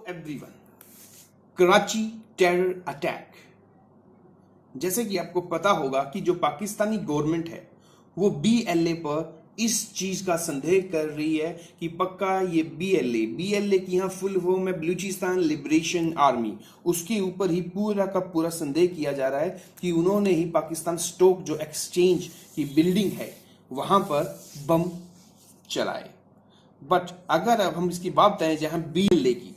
Everyone, Karachi terror attack. जैसे कि आपको पता होगा कि जो पाकिस्तानी गवर्नमेंट है वो बीएलए पर इस चीज का संदेह कर रही है कि पक्का ये बीएलए की यहाँ फुल फॉर्म है बलूचिस्तान लिबरेशन आर्मी, उसके ऊपर ही पूरा का पूरा संदेह किया जा रहा है कि उन्होंने ही पाकिस्तान स्टॉक जो एक्सचेंज की बिल्डिंग है वहां पर बम चलाए। बट अगर अब हम इसकी बात करें जहां बीएलए की,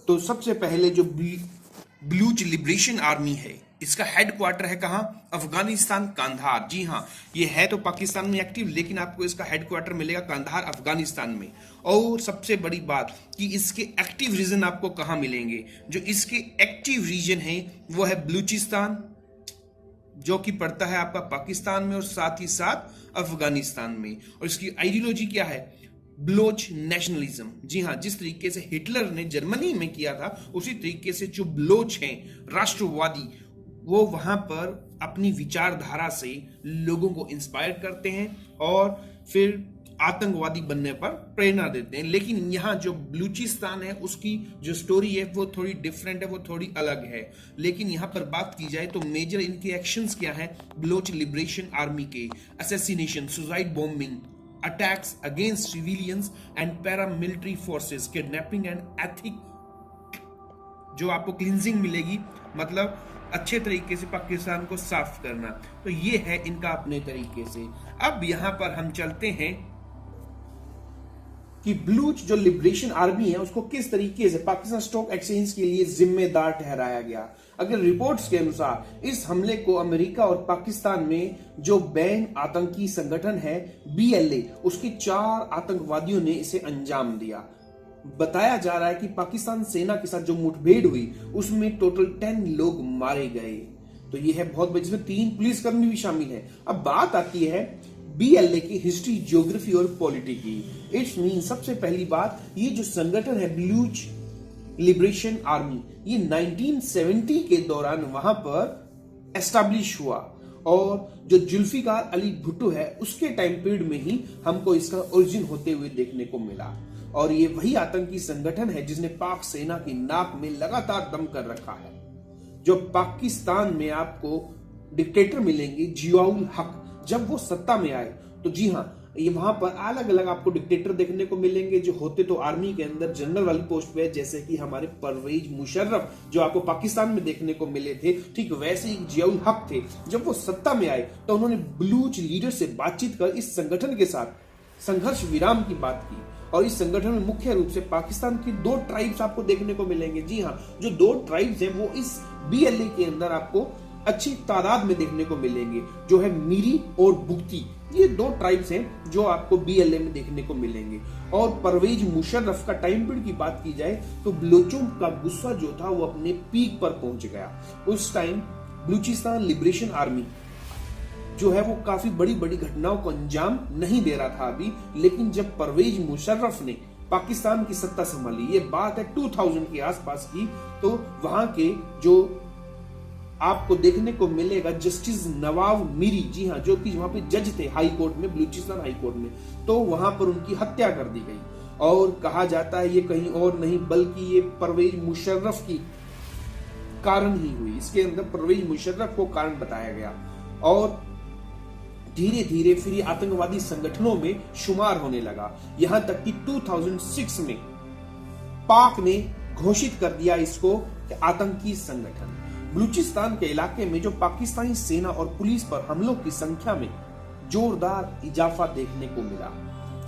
तो सबसे पहले जो बलूच लिबरेशन आर्मी है इसका हेडक्वार्टर है कहां? अफगानिस्तान, कंधार। जी हां, ये है तो पाकिस्तान में एक्टिव, लेकिन आपको इसका हेडक्वार्टर मिलेगा कंधार, अफगानिस्तान में। और सबसे बड़ी बात कि इसके एक्टिव रीजन आपको कहां मिलेंगे? जो इसके एक्टिव रीजन है वो है बलूचिस्तान, जो कि पड़ता है आपका पाकिस्तान में और साथ ही साथ अफगानिस्तान में। और इसकी आइडियोलॉजी क्या है? ब्लोच नेशनलिज्म। जी हां, जिस तरीके से हिटलर ने जर्मनी में किया था उसी तरीके से जो ब्लोच हैं राष्ट्रवादी, वो वहां पर अपनी विचारधारा से लोगों को इंस्पायर करते हैं और फिर आतंकवादी बनने पर प्रेरणा देते हैं। लेकिन यहाँ जो बलूचिस्तान है उसकी जो स्टोरी है वो थोड़ी डिफरेंट है, वो थोड़ी अलग है। लेकिन यहाँ पर बात की जाए तो मेजर इनके एक्शंस क्या है बलूच लिबरेशन आर्मी के? Assassination, suicide bombing, attacks against civilians and paramilitary forces, kidnapping and ethic, जो आपको क्लींजिंग मिलेगी, मतलब अच्छे तरीके से पाकिस्तान को साफ करना। तो ये है इनका अपने तरीके से। अब यहां पर हम चलते हैं कि बलूच जो लिबरेशन आर्मी है उसको किस तरीके से पाकिस्तान स्टॉक एक्सचेंज के लिए जिम्मेदार ठहराया गया। अगर रिपोर्ट्स के अनुसार इस हमले को अमेरिका और पाकिस्तान में जो बैन आतंकी संगठन है बीएलए, उसके 4 आतंकवादियों ने इसे अंजाम दिया। बताया जा रहा है कि पाकिस्तान सेना के साथ जो मुठभेड़ हुई उसमें टोटल 10 लोग मारे गए। तो ये है बहुत बड़ी, जिसमें 3 पुलिसकर्मी भी शामिल है। अब बात आती है बीएलए की हिस्ट्री, ज्योग्राफी और पॉलिटी की। इट्स मीन, सबसे पहली बात, ये जो संगठन है बलूच लिबरेशन आर्मी, ये 1970 के दौरान वहां पर एस्टैब्लिश हुआ। और जो जुल्फिकार अली भुट्टो है उसके टाइम पीरियड में ही हमको इसका ओरिजिन होते हुए देखने को मिला। और ये वही आतंकी संगठन है जिसने पाक सेना की नाक में लगातार दम कर रखा है। जो पाकिस्तान में आपको डिक्टेटर मिलेंगे जियाउल हक, जब वो सत्ता में आए तो जी हां, ये वहां पर अलग अलग आपको डिक्टेटर देखने को मिलेंगे जो होते तो आर्मी के अंदर जनरल वाली पोस्ट पे, जैसे कि हमारे परवेज मुशर्रफ जो आपको पाकिस्तान में देखने को मिले थे, ठीक वैसे ही जियाउल हक थे। जब वो सत्ता में आए तो उन्होंने बलूच लीडर से बातचीत कर इस संगठन के साथ संघर्ष विराम की बात की। और इस संगठन में मुख्य रूप से पाकिस्तान की 2 ट्राइब्स आपको देखने को मिलेंगे। जी हाँ, जो 2 ट्राइब्स हैं वो इस बीएलए के अंदर आपको अच्छी तादाद में देखने को मिलेंगे, जो है मीरी और बुगती। ये 2 ट्राइब्स हैं जो आपको बीएलए में देखने को मिलेंगे। और परवेज मुशर्रफ का टाइम पीरियड की बात की जाए तो बलूचों का गुस्सा जो था वो अपने पीक पर पहुंच गया। उस टाइम बलूचिस्तान लिबरेशन आर्मी जो है वो काफी बड़ी बड़ी घटनाओं को अंजाम नहीं दे रहा था अभी। लेकिन जब परवेज मुशर्रफ ने पाकिस्तान की सत्ता संभाली, ये बात है 2000 के आसपास की, तो वहां के जो आपको देखने को मिलेगा जस्टिस नवाब मीरी, जी हाँ, जो कि वहां पे जज थे हाई कोर्ट में, बलूचिस्तान हाई कोर्ट में, तो वहां पर उनकी हत्या कर दी गई। और कहा जाता है ये कहीं और नहीं बल्कि ये परवेज मुशर्रफ की कारण ही हुई। इसके अंदर परवेज मुशर्रफ को कारण बताया गया और धीरे धीरे फिर ये आतंकवादी संगठनों में शुमार होने लगा। यहां तक कि 2006 में पाक ने घोषित कर दिया इसको आतंकी संगठन। बलूचिस्तान के इलाके में जो पाकिस्तानी सेना और पुलिस पर हमलों की संख्या में जोरदार इजाफा देखने को मिला।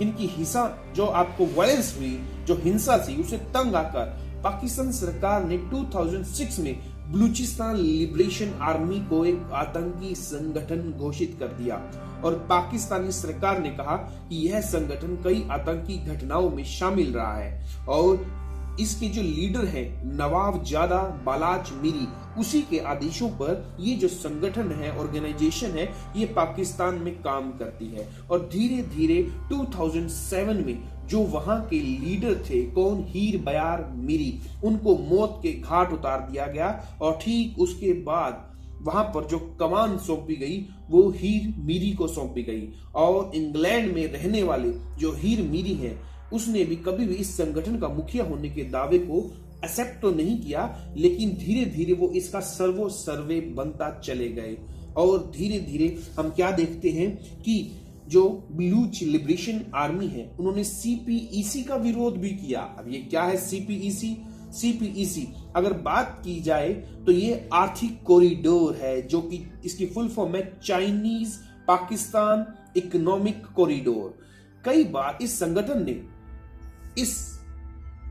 इनकी हिंसा जो आपको वायलेंस हुई, जो हिंसा थी, उसे तंग आकर पाकिस्तान सरकार ने 2006 में बलूचिस्तान लिबरेशन आर्मी को एक आतंकी संगठन घोषित कर दिया। और पाकिस्तानी सरकार ने कहा कि यह संगठन कई आतंकी घटनाओं में शामिल रहा है और इसके जो लीडर है नवाब जादा बालाच मीरी, उसी के आदेशों पर ये जो संगठन है, ऑर्गेनाइजेशन है, ये पाकिस्तान में काम करती है। और धीरे धीरे 2007 में जो वहां के लीडर थे, कौन, हीर बयार मीरी, उनको मौत के घाट उतार दिया गया। और ठीक उसके बाद वहां पर जो कमान सौंपी गई वो हीर मीरी को सौंपी गई। और इंग्लैंड में रहने वाले जो हीर मीरी हैं उसने भी कभी भी इस संगठन का मुखिया होने के दावे को एक्सेप्ट तो नहीं किया, लेकिन धीरे धीरे वो इसका सर्वो सर्वे बनता चले गए। और धीरे धीरे हम क्या देखते हैं कि जो बलूच लिबरेशन आर्मी है उन्होंने सीपीईसी का विरोध भी किया। अब ये क्या है सीपीईसी? सीपीईसी अगर बात की जाए तो ये आर्थिक कॉरिडोर है, जो कि इसकी फुल फॉर्म है चाइनीज पाकिस्तान इकोनॉमिक कॉरिडोर। कई बार इस संगठन ने इस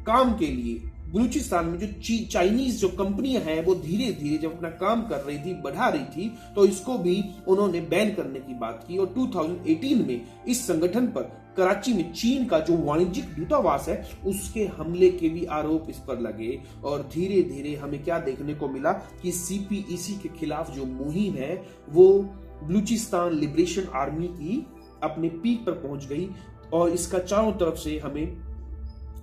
काम के लिए बलूचिस्तान में जो चाइनीज जो कंपनियां हैं वो धीरे धीरे जब अपना काम कर रही थी, बढ़ा रही थी, तो इसको भी उन्होंने बैन करने की बात की। और 2018 में इस संगठन पर कराची में चीन का जो वाणिज्यिक दूतावास है उसके हमले के भी आरोप इस पर लगे। और धीरे धीरे हमें क्या देखने को मिला कि सीपीईसी के खिलाफ जो मुहिम है वो बलूचिस्तान लिबरेशन आर्मी की अपने पीक पर पहुंच गई और इसका चारों तरफ से हमें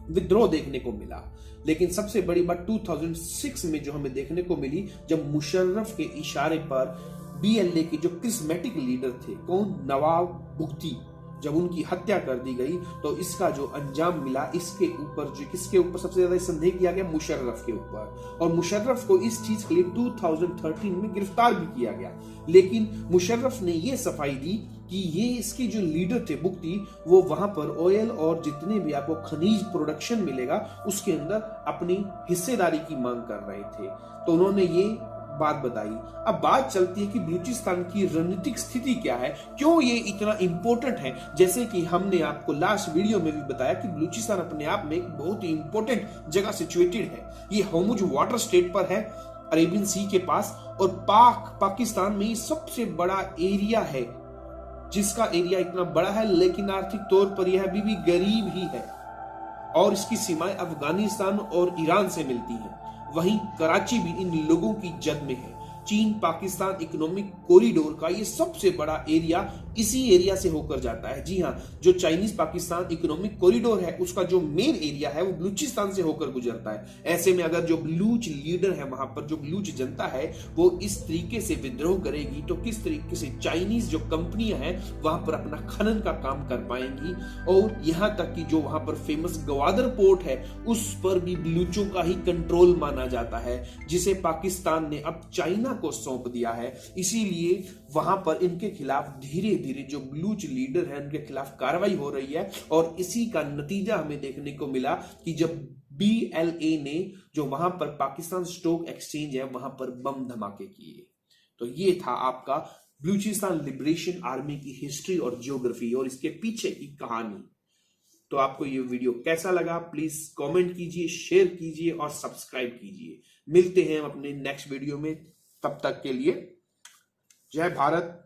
विद्रोह देखने को मिला। लेकिन सबसे बड़ी बात 2006 में जो हमें देखने को मिली, जब मुशर्रफ के इशारे पर बीएलए के जो क्रिस्मेटिक लीडर थे, कौन, नवाब बुख्ती, जब उनकी हत्या कर दी गई तो इसका जो अंजाम मिला इसके ऊपर जो किसके ऊपर सबसे ज्यादा संदेह किया गया, मुशर्रफ के ऊपर। और मुशर्रफ को इस चीज के लिए 2013 में गिरफ्तार भी किया गया। लेकिन मुशर्रफ ने यह सफाई दी कि ये इसके जो लीडर थे बुख्ती, वो वहां पर ऑयल और जितने भी आपको खनिज प्रोडक्शन मिलेगा उसके अंदर अपनी हिस्सेदारी की मांग कर रहे थे। तो उन्होंने ये बात बताई। अब बात चलती है कि बलूचिस्तान की रणनीतिक स्थिति क्या है, क्यों ये इतना इंपॉर्टेंट है। जैसे कि हमने आपको लास्ट वीडियो में भी बताया कि बलूचिस्तान अपने आप में एक बहुत ही इंपॉर्टेंट जगह सिचुएटेड है। ये होमुज वाटर स्टेट पर है, अरेबियन सी के पास, और पाकिस्तान में ये सबसे बड़ा एरिया है, जिसका एरिया इतना बड़ा है लेकिन आर्थिक तौर पर यह अभी भी गरीब ही है। और इसकी सीमाएं अफगानिस्तान और ईरान से मिलती हैं। वहीं कराची भी इन लोगों की जद में है। चीन पाकिस्तान इकोनॉमिक कॉरिडोर का ये सबसे बड़ा एरिया इसी एरिया से होकर जाता है। जी हाँ, जो चाइनीज पाकिस्तान इकोनॉमिक कॉरिडोर है उसका जो मेन एरिया है वो बलूचिस्तान से होकर गुजरता है। ऐसे में अगर जो बलूच लीडर है वहां पर, जो बलूच जनता है, वो इस तरीके से विद्रोह करेगी तो किस तरीके से चाइनीज जो कंपनियां हैं वहां पर अपना खनन का काम कर पाएंगी। और यहां तक कि जो वहां पर फेमस गवादर पोर्ट है उस पर भी बलूचों का ही कंट्रोल माना जाता है, जिसे पाकिस्तान ने अब चाइना को सौंप दिया है। इसीलिए वहां पर इनके खिलाफ धीरे धीरे जो बलूच लीडर है उनके खिलाफ कार्रवाई हो रही है। और इसी का नतीजा हमें देखने को मिला कि जब बीएलए ने जो वहां पर पाकिस्तान स्टॉक एक्सचेंज है वहां पर बम धमाके किए। तो ये था आपका बलूचिस्तान लिबरेशन आर्मी की हिस्ट्री और जियोग्राफी और इसके पीछे की कहानी। तो आपको ये वीडियो कैसा लगा प्लीज कमेंट कीजिए, शेयर कीजिए और सब्सक्राइब कीजिए। मिलते हैं अपने नेक्स्ट वीडियो में, तब तक के लिए जय भारत,